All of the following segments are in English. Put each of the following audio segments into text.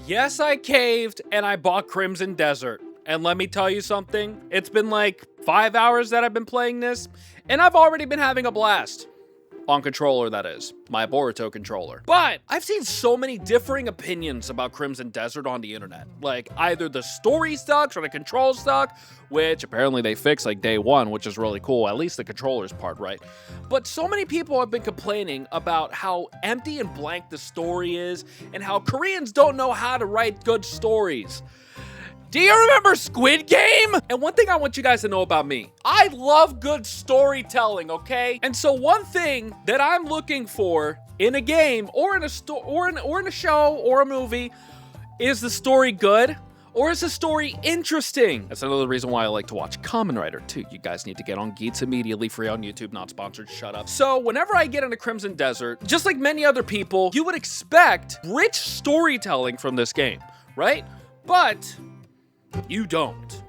Yes, I caved and I bought Crimson Desert. And let me tell you something, it's been like 5 hours that I've been playing this, and I've already been having a blast. On controller, that is. My Boruto controller. But I've seen so many differing opinions about Crimson Desert on the internet. Like, either the story sucks or the control suck, which apparently they fixed like day one, which is really cool. At least the controller's part, right? But so many people have been complaining about how empty and blank the story is, and how Koreans don't know how to write good stories. Do you remember Squid Game? And one thing I want you guys to know about me, I love good storytelling, okay? And so one thing that I'm looking for in a game or in a in a show or a movie, is the story good or is the story interesting? That's another reason why I like to watch Kamen Rider too. You guys need to get on Geets immediately, free on YouTube, not sponsored, shut up. So whenever I get into Crimson Desert, just like many other people, you would expect rich storytelling from this game, right? But you don't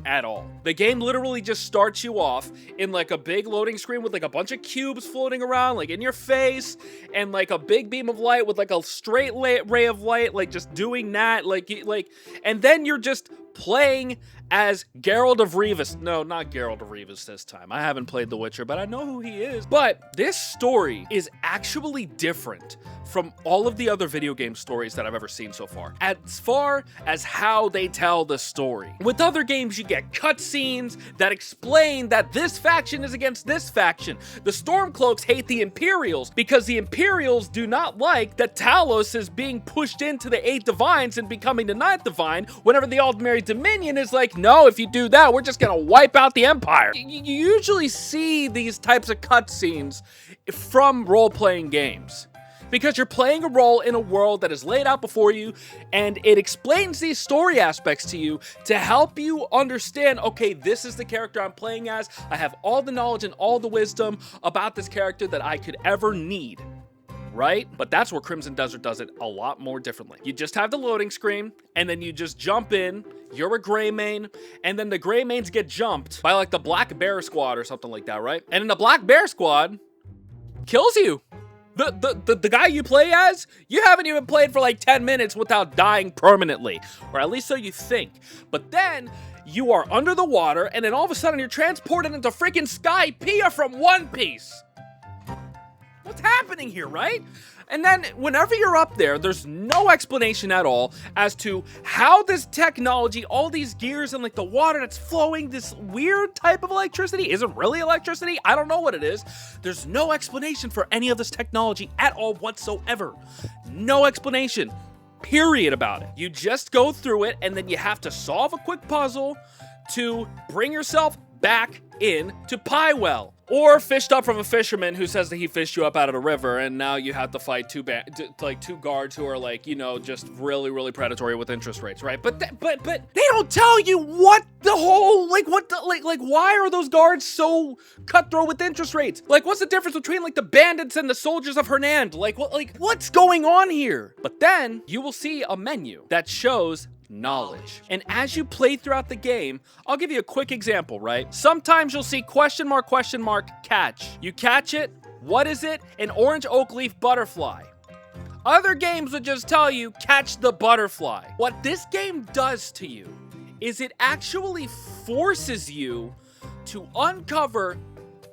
at all. The game literally just starts you off in like a big loading screen with like a bunch of cubes floating around like in your face, and like a big beam of light with like a straight ray of light, like just doing that, and then you're just playing as Geralt of Rivia. No, not Geralt of Rivia this time. I haven't played The Witcher, but I know who he is. But this story is actually different from all of the other video game stories that I've ever seen so far as how they tell the story. With other games, you get cutscenes that explain that this faction is against this faction. The Stormcloaks hate the Imperials because the Imperials do not like that Talos is being pushed into the 8 Divines and becoming the 9th Divine, whenever the Aldmeri Dominion is like, no, if you do that, we're just gonna wipe out the Empire. You usually see these types of cutscenes from role-playing games, because you're playing a role in a world that is laid out before you, and it explains these story aspects to you to help you understand, okay, this is the character I'm playing as. I have all the knowledge and all the wisdom about this character that I could ever need, right? But that's where Crimson Desert does it a lot more differently. You just have the loading screen, and then you just jump in. You're a gray main, and then the gray mains get jumped by like the Black Bear Squad or something like that, right? And then the Black Bear Squad kills you. The guy you play as, you haven't even played for like 10 minutes without dying permanently. Or at least so you think. But then you are under the water, and then all of a sudden you're transported into freaking Skypiea from One Piece. What's happening here, right? And then whenever you're up there, there's no explanation at all as to how this technology, all these gears and like the water that's flowing, this weird type of electricity, is it really electricity? I don't know what it is. There's no explanation for any of this technology at all whatsoever. No explanation, period, about it. You just go through it, and then you have to solve a quick puzzle to bring yourself back into Piewell. Or fished up from a fisherman who says that he fished you up out of the river, and now you have to fight two guards who are like, you know, just really, really predatory with interest rates, right? But they don't tell you what the whole, why are those guards so cutthroat with interest rates? Like, what's the difference between like the bandits and the soldiers of Hernand? What's going on here? But then you will see a menu that shows knowledge. And as you play throughout the game, I'll give you a quick example, right? Sometimes you'll see question mark, catch. You catch it. What is it? An orange oak leaf butterfly. Other games would just tell you, catch the butterfly. What this game does to you is it actually forces you to uncover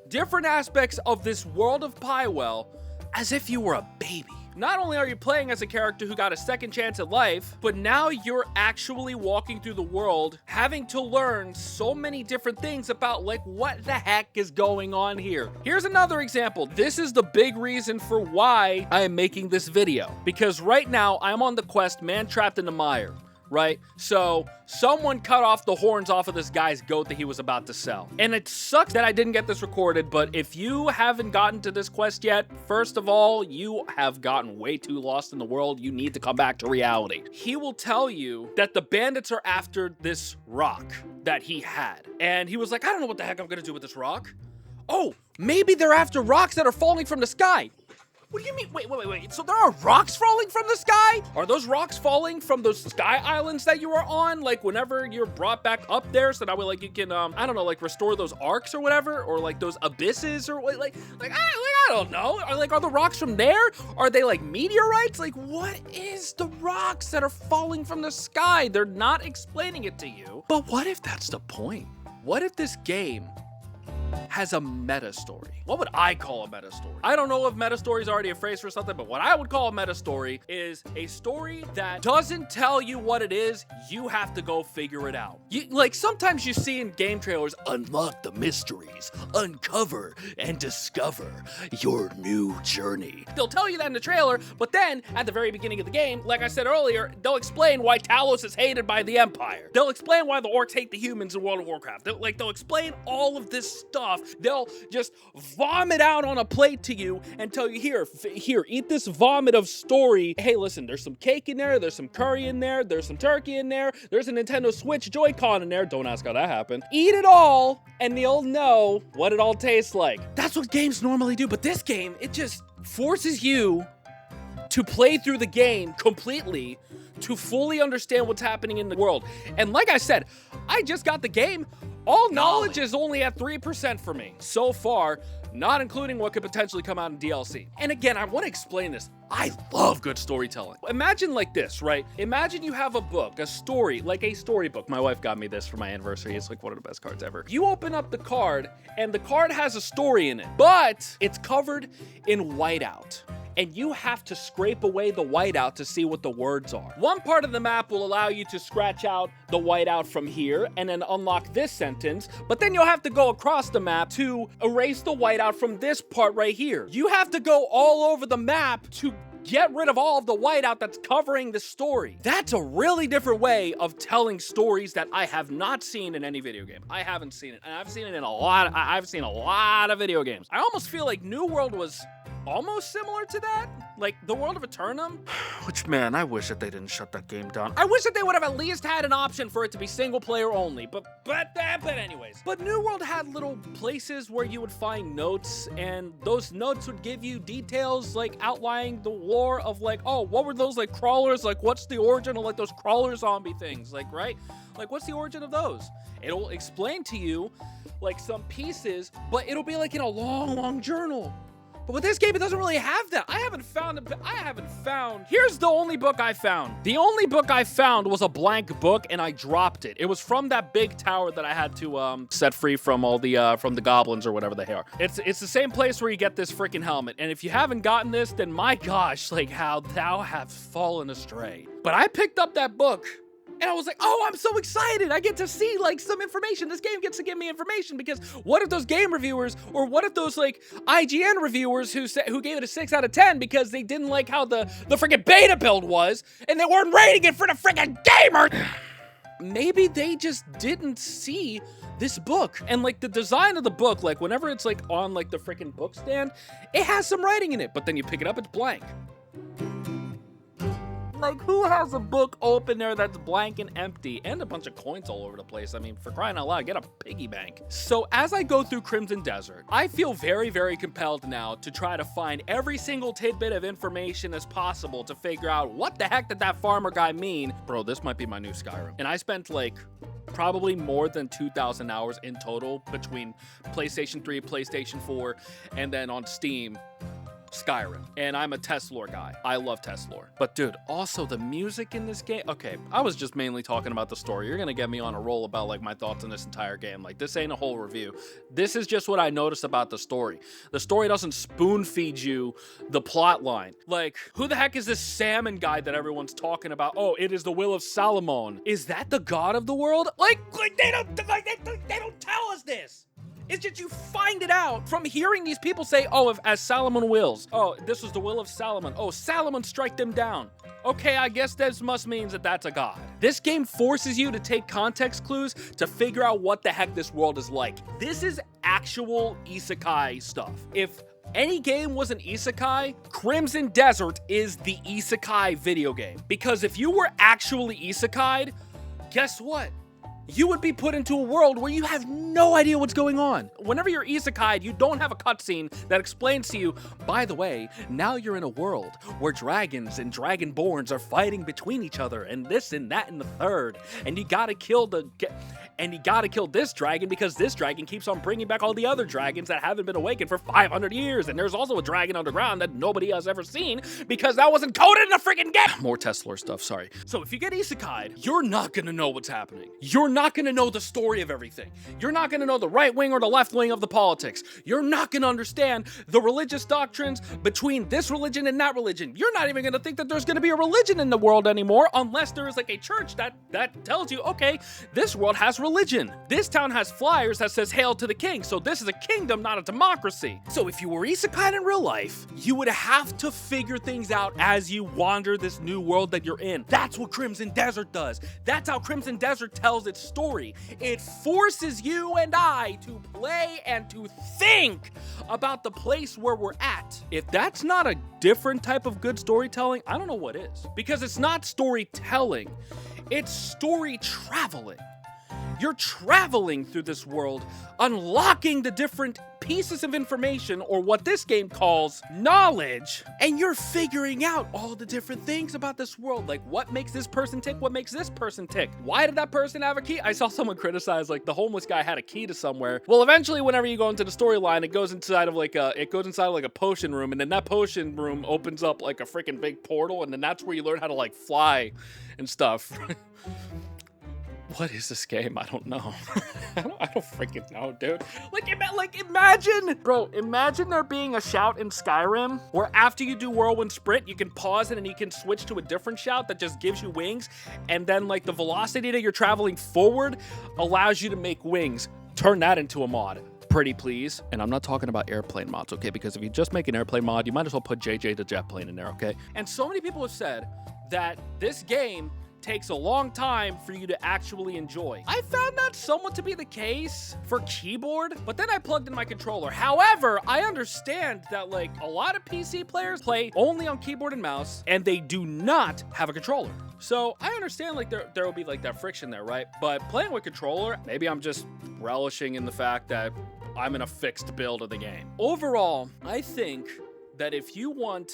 different aspects of this world of Piewell as if you were a baby. Not only are you playing as a character who got a second chance at life, but now you're actually walking through the world, having to learn so many different things about like what the heck is going on here. Here's another example. This is the big reason for why I am making this video, because right now I'm on the quest Man Trapped in the Mire. Right? So someone cut off the horns off of this guy's goat that he was about to sell. And it sucks that I didn't get this recorded, but if you haven't gotten to this quest yet, first of all, you have gotten way too lost in the world. You need to come back to reality. He will tell you that the bandits are after this rock that he had. And he was like, I don't know what the heck I'm gonna do with this rock. Oh, maybe they're after rocks that are falling from the sky. What do you mean? Wait. So there are rocks falling from the sky? Are those rocks falling from those sky islands that you were on? Like whenever you're brought back up there, so that way like you can, I don't know, like restore those arcs or whatever, or like those abysses or I don't know. Are the rocks from there? Are they like meteorites? Like what is the rocks that are falling from the sky? They're not explaining it to you. But what if that's the point? What if this game has a meta story? What would I call a meta story? I don't know if meta story is already a phrase for something, but what I would call a meta story is a story that doesn't tell you what it is. You have to go figure it out. Like sometimes you see in game trailers, unlock the mysteries, uncover and discover your new journey. They'll tell you that in the trailer, but then at the very beginning of the game, like I said earlier, they'll explain why Talos is hated by the Empire. They'll explain why the orcs hate the humans in World of Warcraft. They'll explain all of this stuff. They'll just vomit out on a plate to you and tell you, here, eat this vomit of story. Hey, listen, there's some cake in there, there's some curry in there, there's some turkey in there, there's a Nintendo Switch Joy-Con in there. Don't ask how that happened. Eat it all, and you'll know what it all tastes like. That's what games normally do, but this game, it just forces you to play through the game completely to fully understand what's happening in the world. And like I said, I just got the game. All knowledge is only at 3% for me so far, not including what could potentially come out in DLC. And again, I want to explain this. I love good storytelling. Imagine like this, right? Imagine you have a book, a story, like a storybook. My wife got me this for my anniversary. It's like one of the best cards ever. You open up the card, and the card has a story in it, but it's covered in whiteout. And you have to scrape away the whiteout to see what the words are. One part of the map will allow you to scratch out the whiteout from here and then unlock this sentence, but then you'll have to go across the map to erase the whiteout from this part right here. You have to go all over the map to get rid of all of the whiteout that's covering the story. That's a really different way of telling stories that I have not seen in any video game. I haven't seen it, and I've seen it in I've seen a lot of video games. I almost feel like New World was almost similar to that, like the World of Eternum, which, man, I wish that they didn't shut that game down. I wish that they would have at least had an option for it to be single player only, but anyways. But New World had little places where you would find notes, and those notes would give you details like outlining the lore of like, oh, what were those like crawlers? Like, what's the origin of like those crawler zombie things? Like, right? Like, what's the origin of those? It'll explain to you like some pieces, but it'll be like in a long journal. But with this game, it doesn't really have that. I haven't found. Here's the only book I found. The only book I found was a blank book, and I dropped it. It was from that big tower that I had to set free from all the from the goblins or whatever they are. It's the same place where you get this freaking helmet. And if you haven't gotten this, then my gosh, like how thou have fallen astray. But I picked up that book. And I was like, oh, I'm so excited. I get to see like some information. This game gets to give me information, because what if those game reviewers, or what if those like IGN reviewers who gave it a 6 out of 10 because they didn't like how the freaking beta build was, and they weren't rating it for the freaking gamer. Maybe they just didn't see this book. And like the design of the book, like whenever it's like on like the freaking book stand, it has some writing in it, but then you pick it up, it's blank. Like, who has a book open there that's blank and empty, and a bunch of coins all over the place? I mean, for crying out loud, get a piggy bank. So as I go through Crimson Desert, I feel very compelled now to try to find every single tidbit of information as possible to figure out what the heck did that farmer guy mean. Bro, this might be my new Skyrim. And I spent like probably more than 2,000 hours in total between PlayStation 3, PlayStation 4, and then on Steam, Skyrim. And I'm a test lore guy. I love test lore. But dude, also the music in this game. Okay, I was just mainly talking about the story. You're gonna get me on a roll about like my thoughts on this entire game. Like, this ain't a whole review. This is just what I noticed about the story. The story doesn't spoon feed you the plot line. Like, who the heck is this salmon guy that everyone's talking about? Oh, it is the will of Salomon. Is that the god of the world? Like they don't tell us this. It's just you find it out from hearing these people say, oh, as Solomon wills. Oh, this was the will of Solomon. Oh, Solomon strike them down. Okay, I guess this must mean that that's a god. This game forces you to take context clues to figure out what the heck this world is like. This is actual isekai stuff. If any game was an isekai, Crimson Desert is the isekai video game. Because if you were actually isekai'd, guess what? you would be put into a world where you have no idea what's going on. Whenever you're isekai'd, you don't have a cutscene that explains to you, by the way, now you're in a world where dragons and dragonborns are fighting between each other, and this and that and the third, and you gotta kill this dragon because this dragon keeps on bringing back all the other dragons that haven't been awakened for 500 years, and there's also a dragon underground that nobody has ever seen because that wasn't coded in the freaking game. More Tesla stuff, sorry. So if you get isekai'd, you're not gonna know what's happening. You're not gonna know the story of everything. You're not gonna know the right wing or the left wing of the politics. You're not gonna understand the religious doctrines between this religion and that religion. You're not even gonna think that there's gonna be a religion in the world anymore unless there is like a church that tells you, okay, this world has religion. This town has flyers that says hail to the king, so this is a kingdom, not a democracy. So if you were isekai in real life, you would have to figure things out as you wander this new world that you're in. That's what Crimson Desert does. That's how Crimson Desert tells its story. It forces you and I to play and to think about the place where we're at. If that's not a different type of good storytelling, I don't know what is. Because it's not storytelling, it's story traveling. You're traveling through this world, unlocking the different pieces of information, or what this game calls knowledge, and you're figuring out all the different things about this world, like what makes this person tick, what makes this person tick. Why did that person have a key? I saw someone criticize like the homeless guy had a key to somewhere. Well, eventually, whenever you go into the storyline, it goes inside of like a potion room, and then that potion room opens up like a freaking big portal, and then that's where you learn how to like fly and stuff. What is this game? I don't know. I don't freaking know, dude. Imagine there being a shout in Skyrim where after you do Whirlwind Sprint, you can pause it and you can switch to a different shout that just gives you wings, and then like the velocity that you're traveling forward allows you to make wings. Turn that into a mod. Pretty please. And I'm not talking about airplane mods, okay? Because if you just make an airplane mod, you might as well put JJ the jet plane in there, okay? And so many people have said that this game takes a long time for you to actually enjoy. I found that somewhat to be the case for keyboard, but then I plugged in my controller. However, I understand that like a lot of PC players play only on keyboard and mouse, and they do not have a controller. So I understand like there will be like that friction there, right? But playing with controller, maybe I'm just relishing in the fact that I'm in a fixed build of the game. Overall, I think that if you want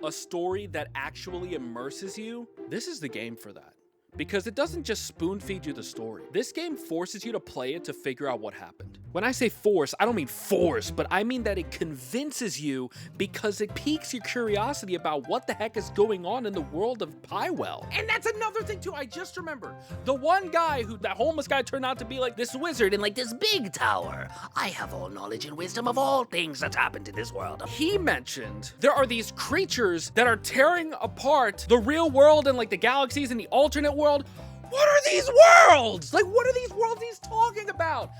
a story that actually immerses you, this is the game for that. Because it doesn't just spoon feed you the story. This game forces you to play it to figure out what happened. When I say force, I don't mean force, but I mean that it convinces you because it piques your curiosity about what the heck is going on in the world of Pywell. And that's another thing too, I just remembered. The one guy that homeless guy turned out to be like this wizard in like this big tower. I have all knowledge and wisdom of all things that's happened in this world. He mentioned there are these creatures that are tearing apart the real world and like the galaxies and the alternate world. What are these worlds? Like, what are these worlds he's talking about?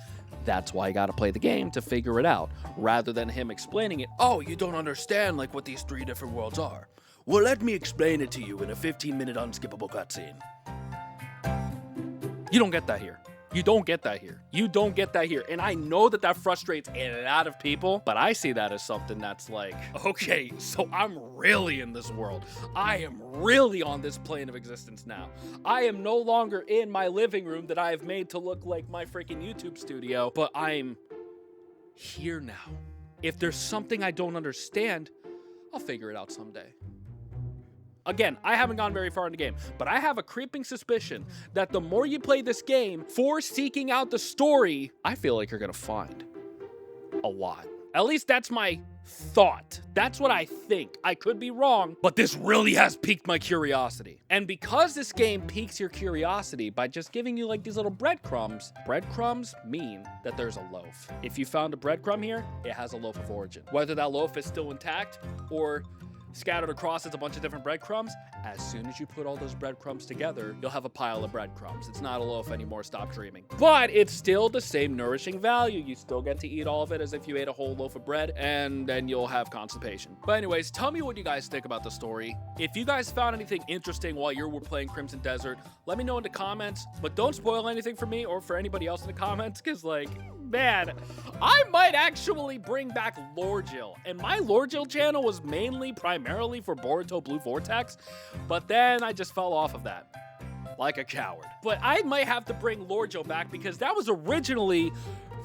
That's why you gotta play the game to figure it out, rather than him explaining it. Oh, you don't understand like what these 3 different worlds are. Well, let me explain it to you in a 15-minute unskippable cutscene. You don't get that here. You don't get that here. You don't get that here. And I know that that frustrates a lot of people, but I see that as something that's like, okay, so I'm really in this world. I am really on this plane of existence now. I am no longer in my living room that I have made to look like my freaking YouTube studio, but I'm here now. If there's something I don't understand, I'll figure it out someday. Again, I haven't gone very far in the game, but I have a creeping suspicion that the more you play this game for seeking out the story, I feel like you're gonna find a lot. At least that's my thought. That's what I think. I could be wrong, but this really has piqued my curiosity. And because this game piques your curiosity by just giving you like these little breadcrumbs mean that there's a loaf. If you found a breadcrumb here, it has a loaf of origin. Whether that loaf is still intact or scattered across as a bunch of different breadcrumbs, as soon as you put all those breadcrumbs together, you'll have a pile of breadcrumbs. It's not a loaf anymore, stop dreaming. But it's still the same nourishing value. You still get to eat all of it as if you ate a whole loaf of bread, and then you'll have constipation. But anyways, tell me what you guys think about the story. If you guys found anything interesting while you were playing Crimson Desert, let me know in the comments, but don't spoil anything for me or for anybody else in the comments, because like, man, I might actually bring back OJil. And my OJil channel was primarily for Boruto Blue Vortex, but then I just fell off of that. like a coward. But I might have to bring Lord Joe back because that was originally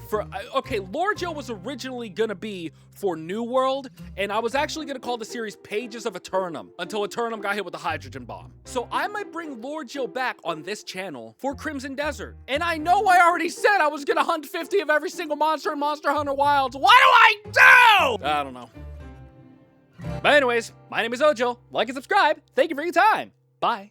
for, okay, Lord Joe was originally gonna be for New World, and I was actually gonna call the series Pages of Eternum until Eternum got hit with the hydrogen bomb. So I might bring Lord Joe back on this channel for Crimson Desert. And I know I already said I was gonna hunt 50 of every single monster in Monster Hunter Wilds. What do? I don't know. But anyways, my name is OJil. Like and subscribe. Thank you for your time. Bye.